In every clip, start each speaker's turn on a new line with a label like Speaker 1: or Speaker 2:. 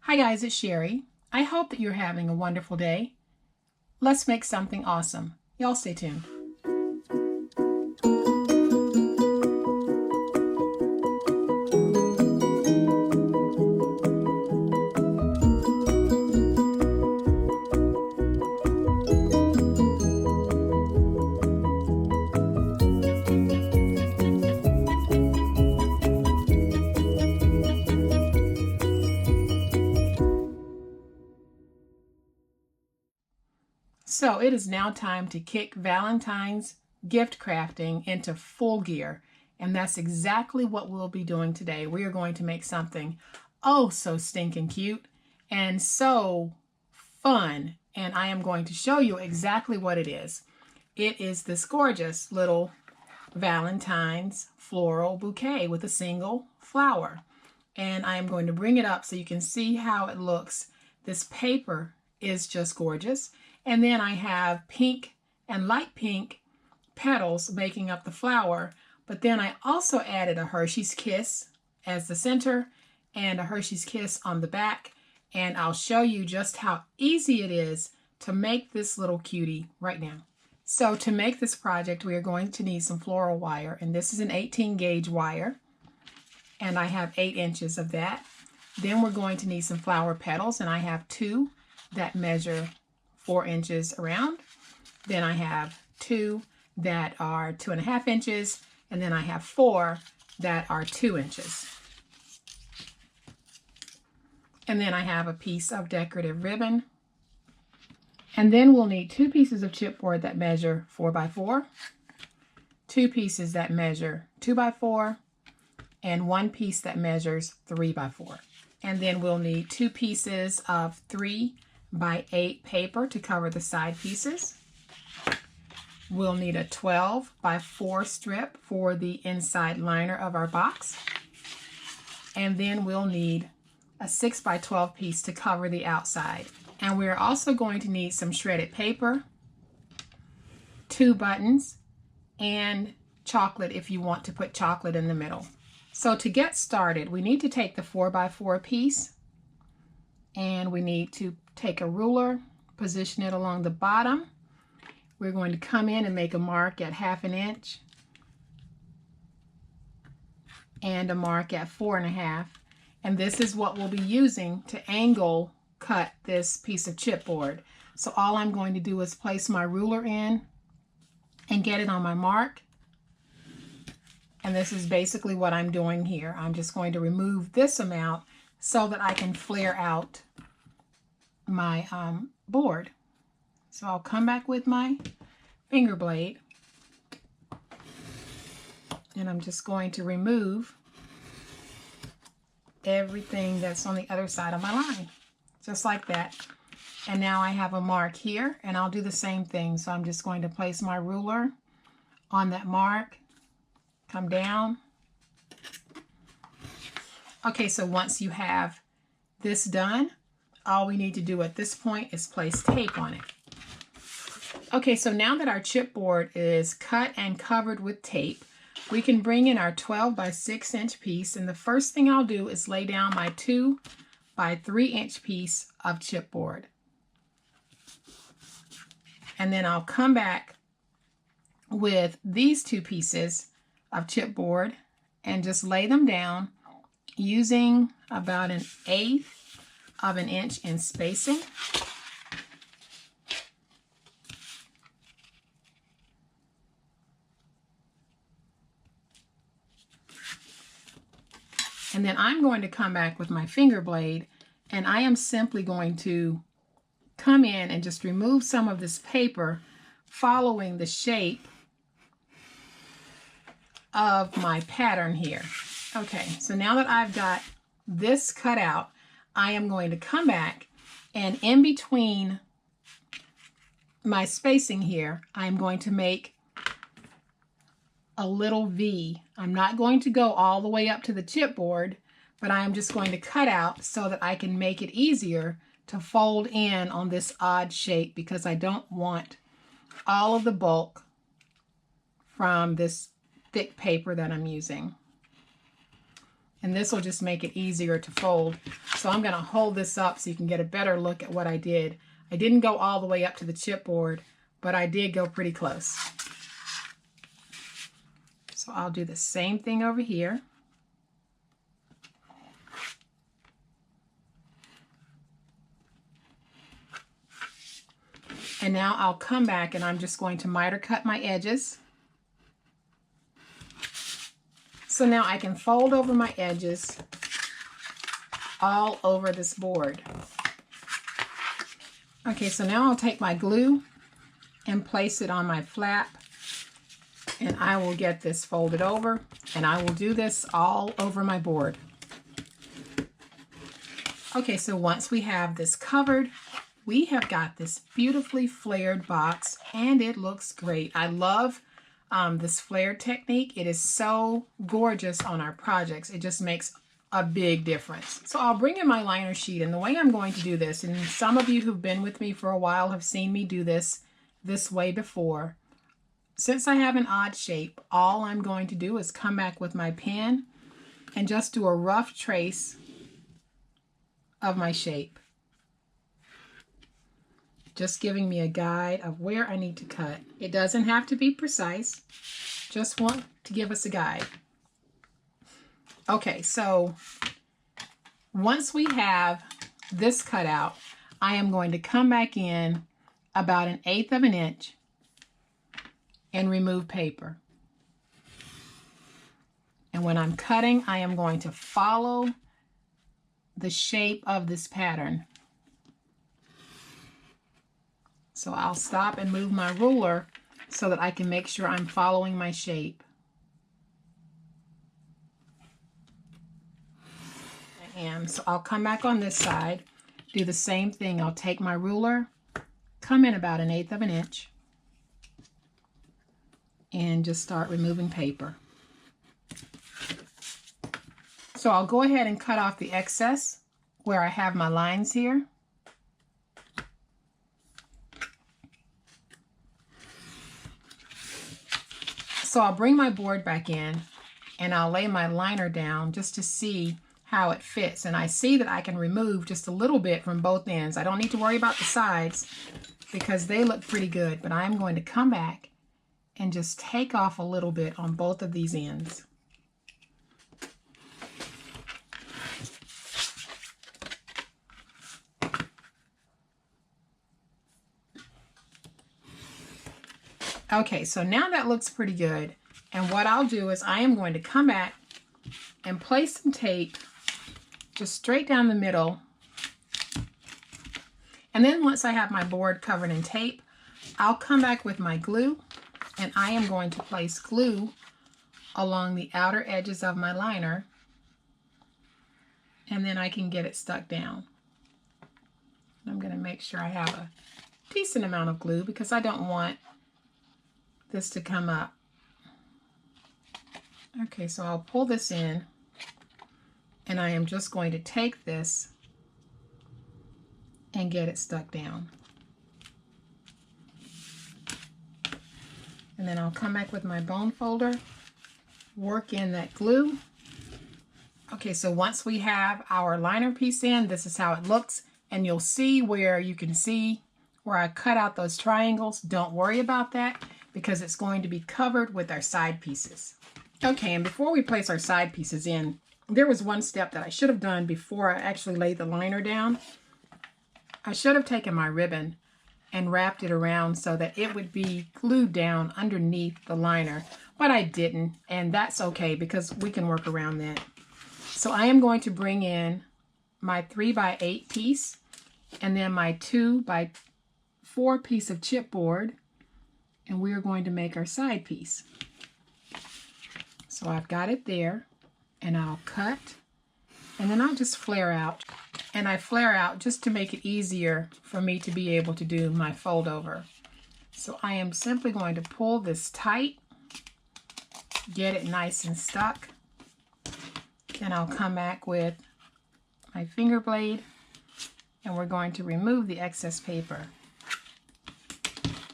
Speaker 1: Hi guys, it's Sherry. I hope that you're having a wonderful day. Let's make something awesome. Y'all stay tuned. So it is now time to kick Valentine's gift crafting into full gear. And that's exactly what we'll be doing today. We are going to make something oh so stinking cute and so fun. And I am going to show you exactly what it is. It is this gorgeous little Valentine's floral bouquet with a single flower. And I am going to bring it up so you can see how it looks. This paper is just gorgeous. And then I have pink and light pink petals making up the flower. But then I also added a Hershey's Kiss as the center and a Hershey's Kiss on the back. And I'll show you just how easy it is to make this little cutie right now. So to make this project, we are going to need some floral wire. And this is an 18 gauge wire. And I have 8 inches of that. Then we're going to need some flower petals. And I have 2 that measure 4 inches around. Then I have 2 that are 2.5 inches, and then I have 4 that are 2 inches. And then I have a piece of decorative ribbon. And then we'll need 2 pieces of chipboard that measure 4 by 4, 2 pieces that measure 2 by 4, and 1 piece that measures 3 by 4. And then we'll need 2 pieces of 3 by 8 paper to cover the side pieces. We'll need a 12 by 4 strip for the inside liner of our box. And then we'll need a 6 by 12 piece to cover the outside. And we're also going to need some shredded paper, 2 buttons, and chocolate if you want to put chocolate in the middle. So to get started, we need to take the 4 by 4 piece, and we need to take a ruler, position it along the bottom. We're going to come in and make a mark at 1/2 inch and a mark at 4.5. And this is what we'll be using to angle cut this piece of chipboard. So all I'm going to do is place my ruler in and get it on my mark. And this is basically what I'm doing here. I'm just going to remove this amount so that I can flare out my board. So I'll come back with my finger blade, and I'm just going to remove everything that's on the other side of my line, just like that. And now I have a mark here, and I'll do the same thing. So I'm just going to place my ruler on that mark, come down. Okay, so once you have this done, all we need to do at this point is place tape on it. Okay, so now that our chipboard is cut and covered with tape, we can bring in our 12 by 6 inch piece, and the first thing I'll do is lay down my 2 by 3 inch piece of chipboard. And then I'll come back with these 2 pieces of chipboard and just lay them down using about 1/8 of an inch in spacing. And then I'm going to come back with my finger blade, and I am simply going to come in and just remove some of this paper following the shape of my pattern here. Okay, so now that I've got this cut out, I am going to come back, and in between my spacing here, I'm going to make a little V. I'm not going to go all the way up to the chipboard, but I'm just going to cut out so that I can make it easier to fold in on this odd shape, because I don't want all of the bulk from this thick paper that I'm using. and this will just make it easier to fold. So I'm going to hold this up so you can get a better look at what I did. I didn't go all the way up to the chipboard, but I did go pretty close. So I'll do the same thing over here. And now I'll come back and I'm just going to miter cut my edges. So now I can fold over my edges all over this board. Okay, so now I'll take my glue and place it on my flap, and I will get this folded over, and I will do this all over my board. Okay, so once we have this covered, we have got this beautifully flared box, and it looks great. I love this flared technique. It is so gorgeous on our projects. It just makes a big difference. So I'll bring in my liner sheet, and the way I'm going to do this, and some of you who've been with me for a while have seen me do this way before. Since I have an odd shape, all I'm going to do is come back with my pen and just do a rough trace of my shape. Just giving me a guide of where I need to cut. It doesn't have to be precise, just want to give us a guide. Okay, so once we have this cut out, I am going to come back in about 1/8 of an inch and remove paper. And when I'm cutting, I am going to follow the shape of this pattern. So I'll stop and move my ruler so that I can make sure I'm following my shape. So I'll come back on this side, do the same thing. I'll take my ruler, come in about 1/8 of an inch, and just start removing paper. So I'll go ahead and cut off the excess where I have my lines here. So I'll bring my board back in and I'll lay my liner down just to see how it fits. And I see that I can remove just a little bit from both ends. I don't need to worry about the sides because they look pretty good, but I'm going to come back and just take off a little bit on both of these ends. Okay, so now that looks pretty good. And what I'll do is I am going to come back and place some tape just straight down the middle. And then once I have my board covered in tape, I'll come back with my glue, and I am going to place glue along the outer edges of my liner, and then I can get it stuck down. I'm going to make sure I have a decent amount of glue because I don't want this to come up. Okay, so I'll pull this in, and I am just going to take this and get it stuck down. And then I'll come back with my bone folder, work in that glue. Okay, so once we have our liner piece in, this is how it looks. And you'll see where you can see where I cut out those triangles. Don't worry about that because it's going to be covered with our side pieces. Okay, and before we place our side pieces in, there was one step that I should have done before I actually laid the liner down. I should have taken my ribbon and wrapped it around so that it would be glued down underneath the liner, but I didn't, and that's okay because we can work around that. So I am going to bring in my 3x8 piece and then my 2x4 piece of chipboard, and we are going to make our side piece. So I've got it there, and I'll cut, and then I'll just flare out. And I flare out just to make it easier for me to be able to do my fold over. So I am simply going to pull this tight, get it nice and stuck. Then I'll come back with my finger blade, and we're going to remove the excess paper.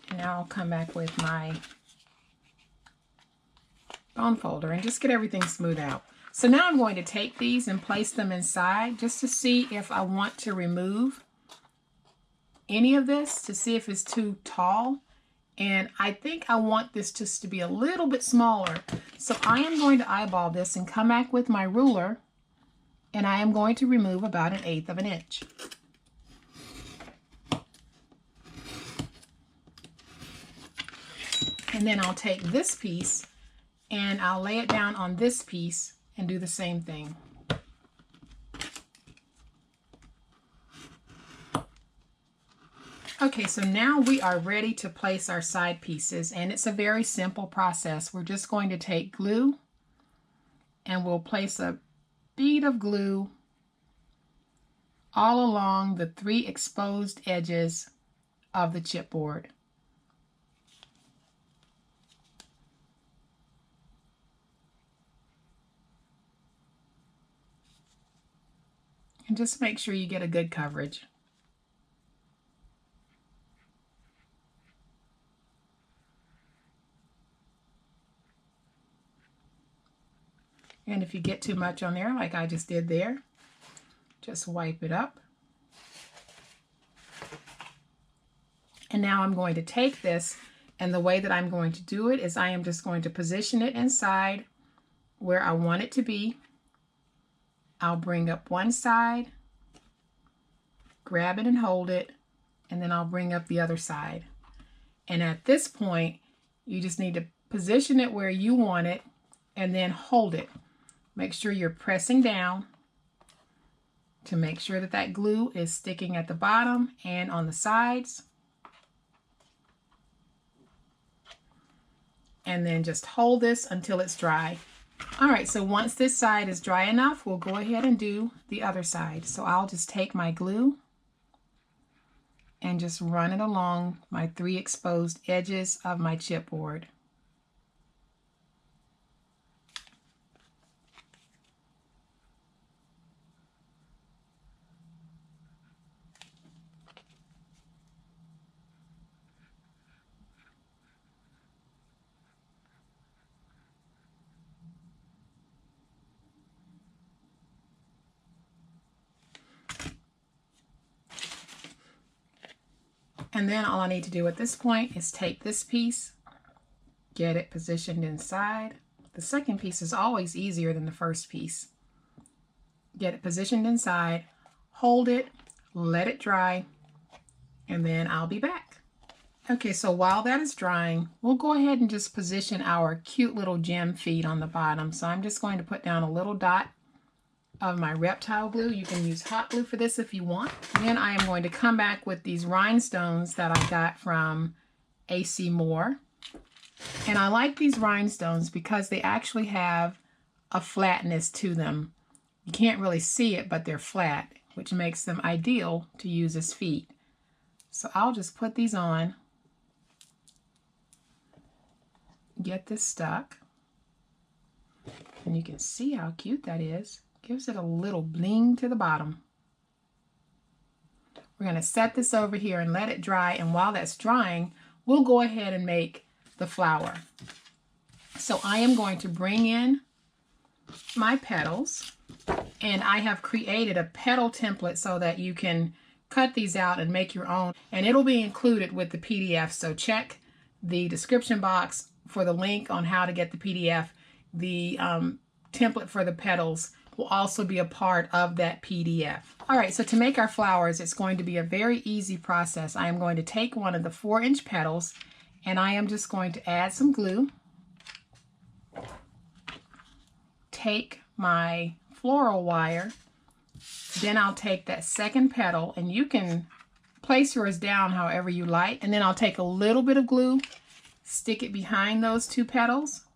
Speaker 1: And now I'll come back with my bone folder and just get everything smoothed out. So now I'm going to take these and place them inside just to see if I want to remove any of this, to see if it's too tall. And I think I want this just to be a little bit smaller. So I am going to eyeball this and come back with my ruler, and I am going to remove about 1/8 of an inch. And then I'll take this piece and I'll lay it down on this piece and do the same thing. Okay, so now we are ready to place our side pieces, and it's a very simple process. We're just going to take glue and we'll place a bead of glue all along the 3 exposed edges of the chipboard. And just make sure you get a good coverage. And if you get too much on there, like I just did there, just wipe it up. And now I'm going to take this, and the way that I'm going to do it is I am just going to position it inside where I want it to be. I'll bring up one side, grab it and hold it, and then I'll bring up the other side. And at this point, you just need to position it where you want it and then hold it. Make sure you're pressing down to make sure that that glue is sticking at the bottom and on the sides. And then just hold this until it's dry. All right, so once this side is dry enough, we'll go ahead and do the other side. So I'll just take my glue and just run it along my 3 exposed edges of my chipboard. And then all I need to do at this point is take this piece, get it positioned inside. The second piece is always easier than the first piece. Get it positioned inside, hold it, let it dry, and then I'll be back. Okay, so while that is drying, we'll go ahead and just position our cute little gem feet on the bottom. So I'm just going to put down a little dot of my reptile glue. You can use hot glue for this if you want. Then I am going to come back with these rhinestones that I got from AC Moore. And I like these rhinestones because they actually have a flatness to them. You can't really see it, but they're flat, which makes them ideal to use as feet. So I'll just put these on, get this stuck, and you can see how cute that is. Gives it a little bling to the bottom. We're going to set this over here and let it dry, and while that's drying, we'll go ahead and make the flower. So I am going to bring in my petals, and I have created a petal template so that you can cut these out and make your own, and it'll be included with the PDF. So check the description box for the link on how to get the PDF. The template for the petals will also be a part of that PDF. All right, so to make our flowers, it's going to be a very easy process. I am going to take one of the 4-inch petals, and I am just going to add some glue. Take my floral wire, then I'll take that second petal, and you can place yours down however you like, and then I'll take a little bit of glue, stick it behind those 2 petals,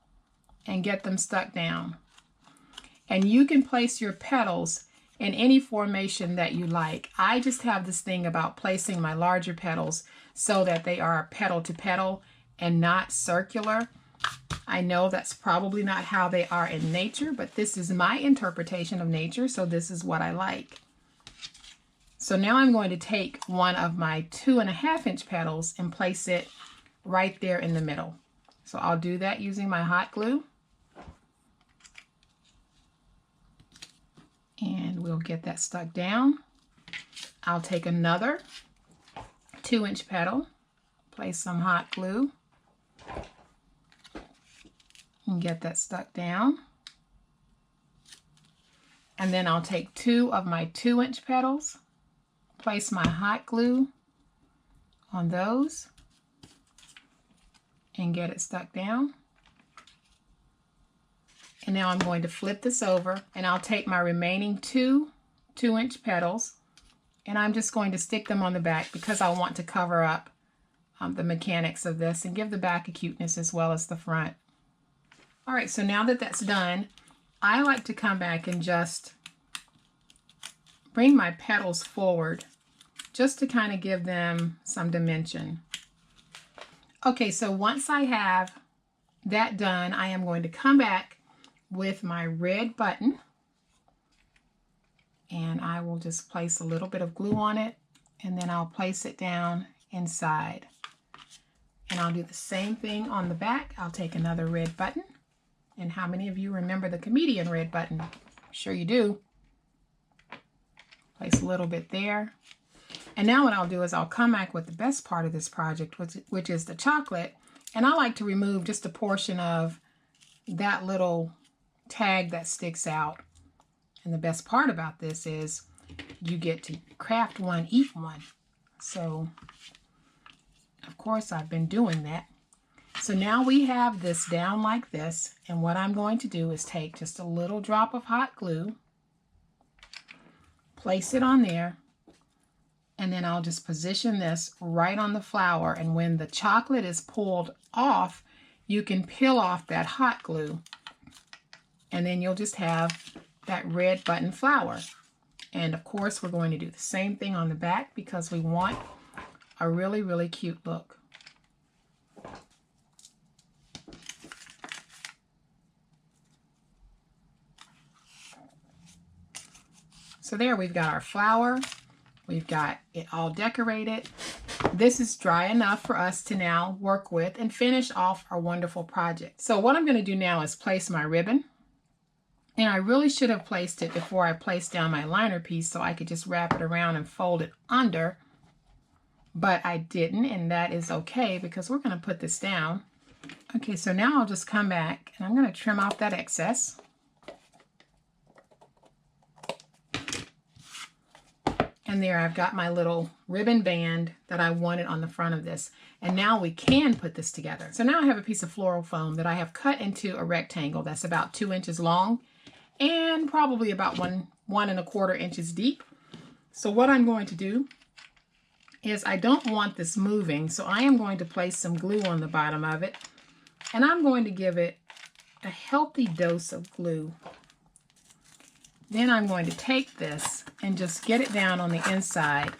Speaker 1: and get them stuck down. And you can place your petals in any formation that you like. I just have this thing about placing my larger petals so that they are petal to petal and not circular. I know that's probably not how they are in nature, but this is my interpretation of nature, so this is what I like. So now I'm going to take one of my 2.5-inch petals and place it right there in the middle. So I'll do that using my hot glue. we'll get that stuck down. I'll take another 2-inch petal, place some hot glue, and get that stuck down. And then I'll take 2 of my 2-inch petals, place my hot glue on those, and get it stuck down. And now I'm going to flip this over, and I'll take my remaining 2 2-inch petals, and I'm just going to stick them on the back because I want to cover up the mechanics of this and give the back a cuteness as well as the front. All right, so now that that's done, I like to come back and just bring my petals forward just to kind of give them some dimension. Okay, so once I have that done, I am going to come back with my red button, and I will just place a little bit of glue on it, and then I'll place it down inside. And I'll do the same thing on the back. I'll take another red button. And how many of you remember the comedian red button? I'm sure you do. Place a little bit there. And now what I'll do is I'll come back with the best part of this project, which is the chocolate. And I like to remove just a portion of that little tag that sticks out. And the best part about this is you get to craft one, eat one. So, of course, I've been doing that. So now we have this down like this. And what I'm going to do is take just a little drop of hot glue, place it on there, and then I'll just position this right on the flower. And when the chocolate is pulled off, you can peel off that hot glue. And then you'll just have that red button flower. And of course, we're going to do the same thing on the back because we want a really, really cute look. So there we've got our flower. We've got it all decorated. This is dry enough for us to now work with and finish off our wonderful project. So what I'm going to do now is place my ribbon. And I really should have placed it before I placed down my liner piece so I could just wrap it around and fold it under. But I didn't, and that is okay because we're going to put this down. Okay, so now I'll just come back and I'm going to trim off that excess. And there I've got my little ribbon band that I wanted on the front of this. And now we can put this together. So now I have a piece of floral foam that I have cut into a rectangle that's about 2 inches long and probably about 1.25 inches deep. So what I'm going to do is I don't want this moving, so I am going to place some glue on the bottom of it, and I'm going to give it a healthy dose of glue. Then I'm going to take this and just get it down on the inside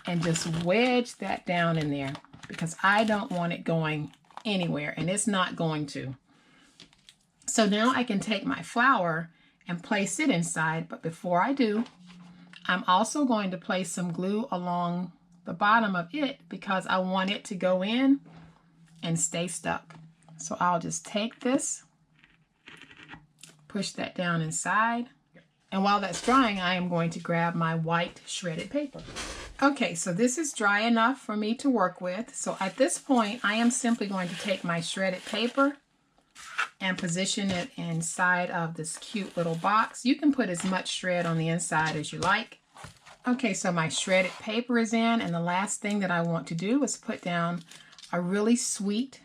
Speaker 1: and just wedge that down in there because I don't want it going anywhere, and it's not going to. So now I can take my flower and place it inside, but before I do, I'm also going to place some glue along the bottom of it because I want it to go in and stay stuck. So I'll just take this, push that down inside, and while that's drying, I am going to grab my white shredded paper. Okay, so this is dry enough for me to work with. So at this point, I am simply going to take my shredded paper and position it inside of this cute little box. You can put as much shred on the inside as you like. Okay, so my shredded paper is in, and the last thing that I want to do is put down a really sweet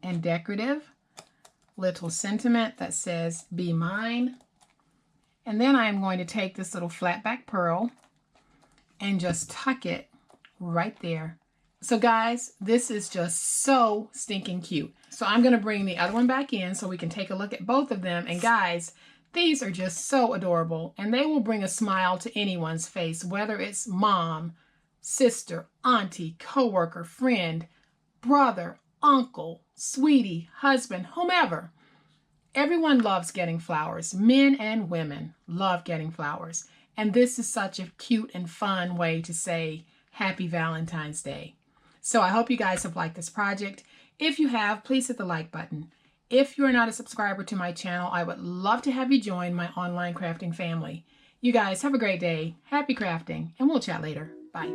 Speaker 1: and decorative little sentiment that says, "Be mine." And then I am going to take this little flat back pearl and just tuck it right there. So guys, this is just so stinking cute. So I'm going to bring the other one back in so we can take a look at both of them. And guys, these are just so adorable, and they will bring a smile to anyone's face, whether it's mom, sister, auntie, coworker, friend, brother, uncle, sweetie, husband, whomever. Everyone loves getting flowers. Men and women love getting flowers. And this is such a cute and fun way to say Happy Valentine's Day. So I hope you guys have liked this project. If you have, please hit the like button. If you're not a subscriber to my channel, I would love to have you join my online crafting family. You guys have a great day. Happy crafting, and we'll chat later. Bye.